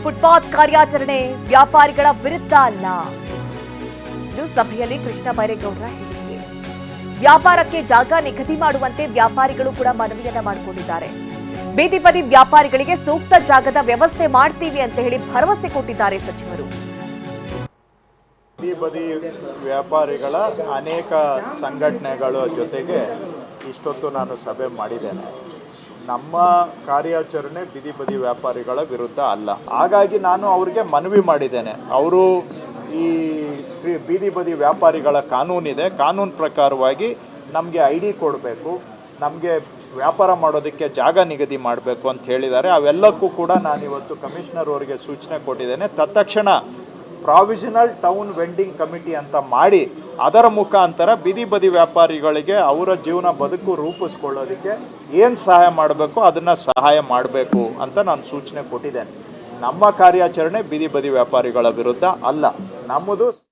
Footpath ಕಾರ್ಯಾಚರಣೆ ವ್ಯಾಪಾರಿಗಳ ವಿರುದ್ಧ ಅಲ್ಲ. ಇದು ಸಭೆಯಲ್ಲಿ ಕೃಷ್ಣ ಬೈರೇಗೌಡರ ಹೇಳಿಕೆ. ವ್ಯಾಪಾರಕ್ಕೆ ಜಾಗ ನಿಗದಿ ಮಾಡುವಂತೆ ವ್ಯಾಪಾರಿಗಳು ಕೂಡ ಮನವಿಯನ್ನ ಮಾಡಿಕೊಂಡಿದ್ದಾರೆ. ಬೀದಿ ಬದಿ ವ್ಯಾಪಾರಿಗಳಿಗೆ ಸೂಕ್ತ ಜಾಗದ ವ್ಯವಸ್ಥೆ ಮಾಡ್ತೀವಿ ಅಂತ ಹೇಳಿ ಭರವಸೆ ಕೊಟ್ಟಿದ್ದಾರೆ ಸಚಿವರು. ಬೀದಿ ಬದಿ ವ್ಯಾಪಾರಿಗಳ ಅನೇಕ ಸಂಘಟನೆಗಳ ಜೊತೆಗೆ ಇಷ್ಟೊತ್ತು ನಾನು ಸಭೆ ಮಾಡಿದ್ದೇನೆ. ನಮ್ಮ ಕಾರ್ಯಾಚರಣೆ ಬೀದಿ ಬದಿ ವ್ಯಾಪಾರಿಗಳ ವಿರುದ್ಧ ಅಲ್ಲ. ಹಾಗಾಗಿ ನಾನು ಅವರಿಗೆ ಮನವಿ ಮಾಡಿದ್ದೇನೆ. ಅವರು ಈ ಬೀದಿ ಬದಿ ವ್ಯಾಪಾರಿಗಳ ಕಾನೂನಿದೆ, ಕಾನೂನು ಪ್ರಕಾರವಾಗಿ ನಮಗೆ ID ಕೊಡಬೇಕು, ನಮಗೆ ವ್ಯಾಪಾರ ಮಾಡೋದಕ್ಕೆ ಜಾಗ ನಿಗದಿ ಮಾಡಬೇಕು ಅಂತ ಹೇಳಿದ್ದಾರೆ. ಅವೆಲ್ಲಕ್ಕೂ ಕೂಡ ನಾನಿವತ್ತು ಕಮಿಷನರ್ ಅವರಿಗೆ ಸೂಚನೆ ಕೊಟ್ಟಿದ್ದೇನೆ. ತತ್ಕ್ಷಣ ಪ್ರಾವಿಷನಲ್ ಟೌನ್ ವೆಂಡಿಂಗ್ ಕಮಿಟಿ ಅಂತ ಮಾಡಿ ಅದರ ಮುಖಾಂತರ ಬೀದಿ ಬದಿ ವ್ಯಾಪಾರಿಗಳಿಗೆ ಅವರ ಜೀವನ ಬದುಕು ರೂಪಿಸ್ಕೊಳ್ಳೋದಕ್ಕೆ ಏನು ಸಹಾಯ ಮಾಡಬೇಕು ಅದನ್ನು ಸಹಾಯ ಮಾಡಬೇಕು ಅಂತ ನಾನು ಸೂಚನೆ ಕೊಟ್ಟಿದ್ದೇನೆ. ನಮ್ಮ ಕಾರ್ಯಾಚರಣೆ ಬೀದಿ ಬದಿ ವ್ಯಾಪಾರಿಗಳ ವಿರುದ್ಧ ಅಲ್ಲ. ನಮ್ಮದು